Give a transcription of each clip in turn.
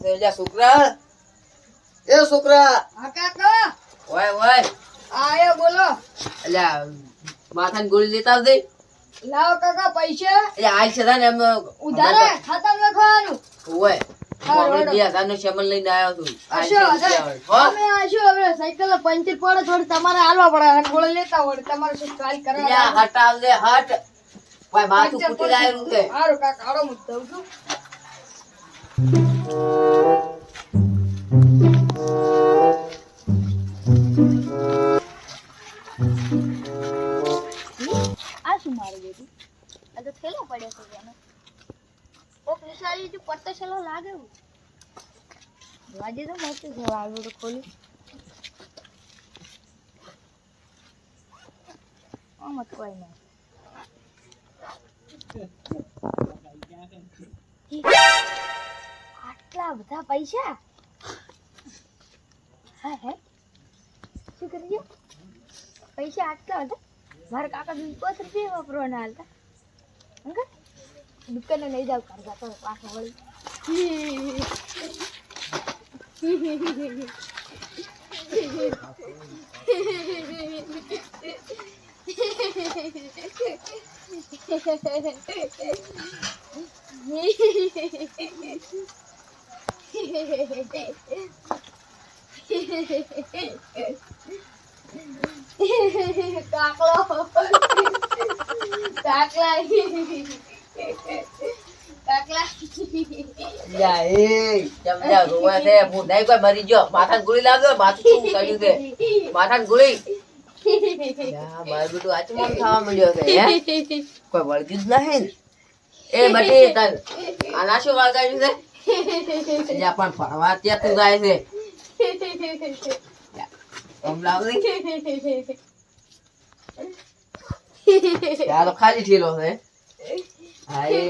લે છોકરા એ છોકરા હા કાકા ઓય ઓય આયો બોલો અલ્યા માથાની ગોળી લેતા આવજે લાવો કાકા પૈસા એટલે આલ છે ને એમ ઉધારે ખાતામાં લખવાનું ઓય હા, આપણે રોડો. 2000 નો સેમલ લઈને આવ્યો છું આશો અમે આશો હવે સાયકલ પંચર પડે થોડી તમારે હાલવા પડે અને ગોળો લેતા હોય તમારે શું ટ્રાય અલ્યા કરવા હટાવ દે હટ ઓય માથું ફૂટી લાયેલું છે હારું કાકા હાલો હું દઉં છું આ શું મારું બેટું આ તો થેલો પડ્યો છે જેનો કોક નિશાળી જો પટ્ટો છેલો લાગે લાગે તો મસ્ત છે વાળું તો ખોલી આમાં તો કોઈ નહીં આટલા બધા પૈસા હા હે શું કરીએ પૈસા આટલા હતા મારા કાકા 5 રૂપિયા વાપરવાના હાલતા અંકલ દુકાને લઈ જાવ કરતા તો પાછો વળી યા એ જમજા રોવા છે હું નહીં કોઈ મરી ગયો માથાની ગોળી લાવજો માથું શું કર્યું છે માથાની ગોળી યા મારું બેટું આચમન ખાવા મળ્યો છે હે કોઈ વળગ્યું જ નહીં ને એ બટી તન આના શું વળગાડ્યું છે યા પણ ફરવા ત્યાં તું જાય છે ઓમ લાવલી યા તો ખાલી ઠેલો છે હાય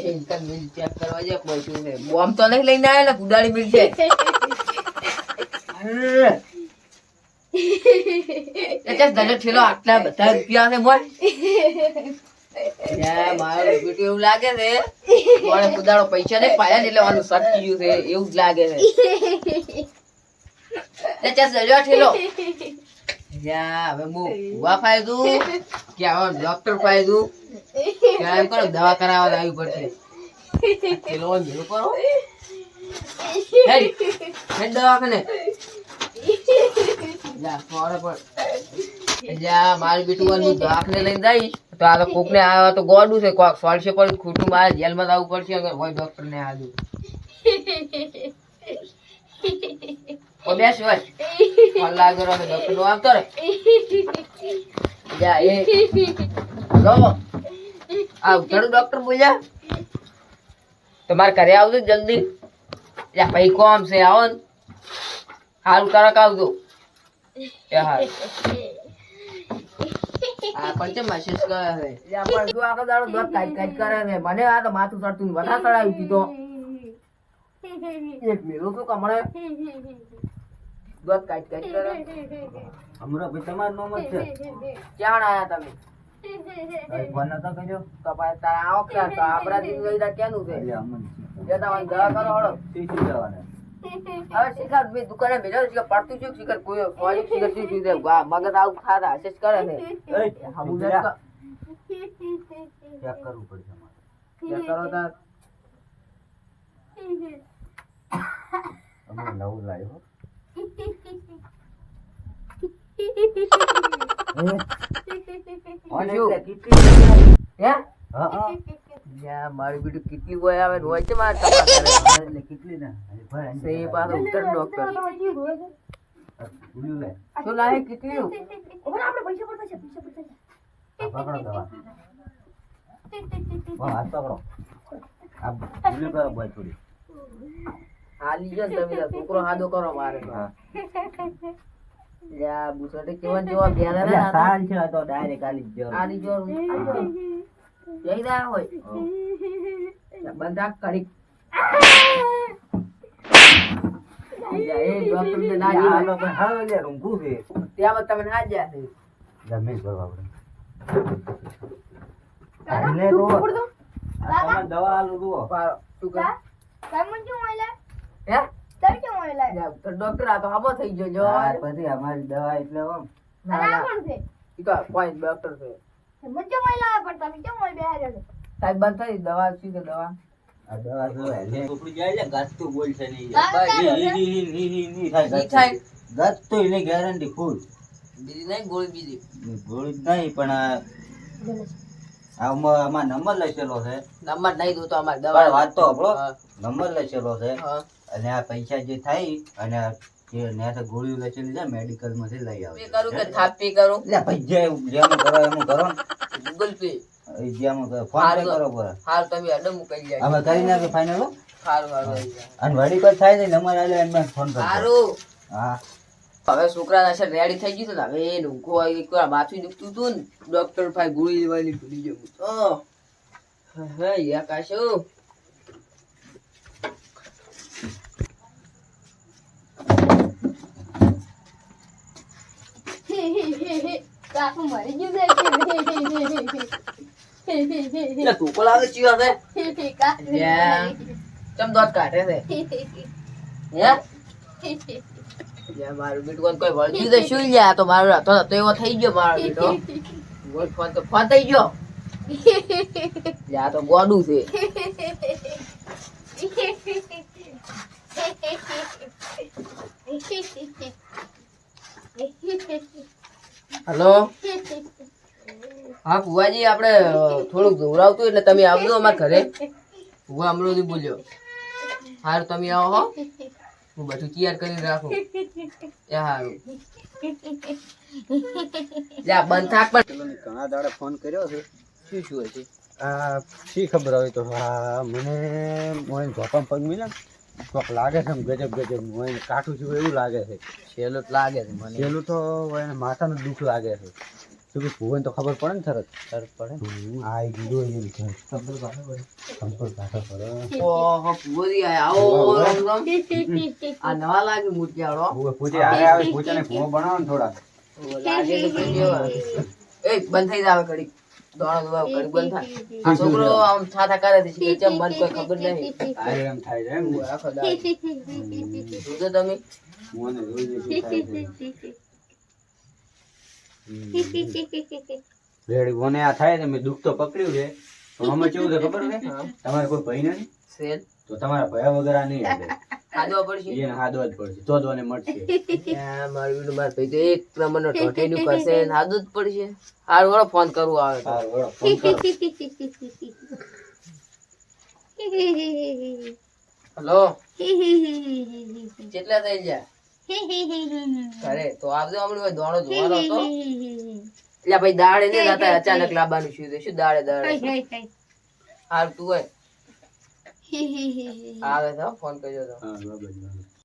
ઇન્કમ બિલ ચેક કરવા જે પહોંચ્યું છે બોમ્બ તો નહીં લઈને આવ્યા ને કુડાળી બિલ છે ઠેલો આટલા બધા રૂપિયા છે મોય મારો બેટું એવું લાગે છે મોડે કુદાળો પૈસા નહીં પાયા ને એટલે આનું સટકી ગયું છે એવું જ લાગે છે ઠેલો હવે હું ઉભા ફાયદું કે આવા ડોક્ટર ફાયદું એમ કરો દવા કરાવવા આવી પડશે પેલો મેળો કરો હેડ દવાખાને જા ફોરે પણ જા મારી બેટું દવાખાને લઈને જઈશ તો આ તો કોક ને આવ્યો તો ગોડું છે કોક સોલશે પણ ખોટું મારે જેલમાં જવું પડશે અગર કોઈ ડોક્ટર ને આજુ ઓ બેસ હોય ફોન લાગ્યો રહે ડોક્ટર નો આવતો રે જા એ લો આ ઉતરું ડોક્ટર બોલ્યા તમારે ઘરે આવજો જલ્દી યા ભાઈ કોમ છે આવો ને હારું તરક આવજો એ હા આ પણ તે મેસેજ કરે છે યા પણ જો આખો દાડો દોત કાઈ કરે છે મને આ તો માથું ચડતું વધા ચડાવી દીધો એક મેરો તો કમળે દોત કાઈ કરે હમણાં ભાઈ તમારું નામ જ છે ક્યાં આયા તમે ભાઈ ફોન નતો કર્યો તો ભાઈ તારા આવો ક્યાં તો આપણા દિન ગઈડા ક્યાંનું છે એટલે અમન જે તમારે દવા કરો હળો શીખી જવાના હવે શિખર બે દુકાને ભેજો શિખર પડતું છું શિખર કોઈ કોઈ શિખર શું શું દે મગજ આવું ખાતા હશે કરે ને હમુ ને ચેક કરવું પડશે અમારે જે કરો તાર અમે નવું લાવ્યો હે હા હા યા મારી બીડું કેટલી હોય આવે રોય છે મારે તપાસ કરે એટલે કેટલી ના ભાઈ સે પાછો ઉત્તર ડોક્ટર ઉલ્યું લે શું લાગે કેટલી આ પકડો દવા હાથ પકડો આ ઉલ્યું કરો ભાઈ થોડી હાલી જો ને તમે છોકરો હાદો કરો મારે હા યા બુસટે કેવન જોવા બેના એટલે ના સાલ છે તો ડાયરેક્ટ આલી જ આની જો જઈ રહ્યા હોય બંધા કરી યા એ ડોક્ટર ને ના આ જીવા તો હા લે ઊંઘું છે ત્યાં તમે ના જ્યા છે જમે કરવા આપણે લે તો તમે દવા આલું દો શું કર તમે શું મળે હે તમે શું મળે લે, તો ડોક્ટર આ તો હાબો થઈ ગયો જો ત્યાર પછી અમારી દવા એટલે આમ ના અને આ ના કોણ છે ઈ તો કોઈ ડોક્ટર છે મજ્જો મળે પણ તમે કેમ મળે બેહાર્યો છો સાહેબ બંધ થઈ દવા શું કે દવા આ દવા જો હેલે ઉપડી જાય એટલે ગાતું બોલશે નહીં હા, બસ ચાલો, ઈ થાય ઈ થાય ગાતું એની ગેરંટી ફૂલ બીજી નહીં ગોળી બીજી ગોળી જ નહીં પણ આમાં નંબર લખેલો છે નંબર નહીં દો તો અમારી પણ દવા વાત તો આપણો હા, નંબર લખેલો છે હા. અને આ પૈસા જે થાય અને આ જે ન્યાસે ગોળીઓ લખેલી છે મેડિકલ માંથી લઈ પે આવે કરું કે થાપી કરું એટલે ભાઈ જેમ કરો એમ કરો ને ગૂગલ પે જેમ કરો ફોન પે કરો પર હાલ તમે અડમ મૂકી જાય અમે કરી નાખી ફાઇનલ સારું સારું અને મેડિકલ થાય છે નંબર આલે એમ ફોન કરજો સારું હા હવે છોકરાના છે રેડી થઈ ગયું હતું ને હવે એ ઊંઘો આવી એક વાર માથું દુખતું હતું ને ડોક્ટર ભાઈ ગોળી લેવાની ભૂલી ગયો હા યા કાશું કાકુ મરી ગયું એટલે તું લાગે ચીવા છે છે કાકુ યા. ચમ દોત કાઢે છે હે યા મારું બીટકોન કોઈ વળગ્યું તો શું લ્યા તો મારો હતો તો એવો થઈ ગયો મારો બીટો વોટ ફોન તો ફોન થઈ ગયો યા તો ગોડું છે હલો હા ફુવાજી આપણે થોડુંક દોરાવતું એટલે તમે આવજો અમારા ઘરે ફુવા હમણાં બોલ્યો સારું તમે આવો હો હું બધું તૈયાર કરીને રાખું એ સારું જા બંધ થાક પણ ઘણા દાડે ફોન કર્યો છે શું શું હશે આ શી ખબર હોય તો હા મને મોય ધોપમ પગ મિલે કોક લાગે છે ગજબ ગજબ મોય કાઠું છું એવું લાગે છે છેલ્લો જ લાગે છે મને પેલું તો એને માથાનું દુઃખ લાગે છે તો કે ભુવન તો ખબર પડે ને તરત પડે આ કીધું એમ છે સંપર્ક કાઢો પડે ઓહો ફુવાજી આવો રામ રામ આ નવા લાગે મૂર્તિયાળો ભુવે પૂછે હારે આવે પૂછે ને ભુવો બનાવો ને થોડા લાગે તો કઈ એવા. એ બંધ થઈ જાવે ઘડી દોડો દોડો ઘડી બંધ થાય આ છોકરો આમ થાતા કરે છે કે ચમ બંધ કોઈ ખબર નહીં આ એમ થાય છે એમ ને આખો દાડો જોજો તમે મોને રોજ શું થાય છે રેડી મને આ થાય છે મેં દુઃખ તો પકડ્યું છે પણ અમે કેવું છે ખબર છે હા. તમારે કોઈ ભાઈ નથી સેલ તો તમારા ભયા વગર આ નહીં આવે ખાધવા પડશે એને હાદવા જ પડશે તો જ મને મળશે ત્યાં મારું બીડું માર ભાઈ તો એક નંબરનો ઢોઢેનું કરશે ને હાદું જ પડશે હારું વળો ફોન કરવું આવે તો સારું વળો ફોન કરો હલો કેટલા થઈ ગયા ઘરે તો આવજો હમણાં દોણો જોવાનો હતો એટલે ભાઈ દાડે નહીં જતા અચાનક લાવવાનું શું છે શું દાડે દાડે હારું તું હોય આવે તો ફોન કરજો તો હા બરાબર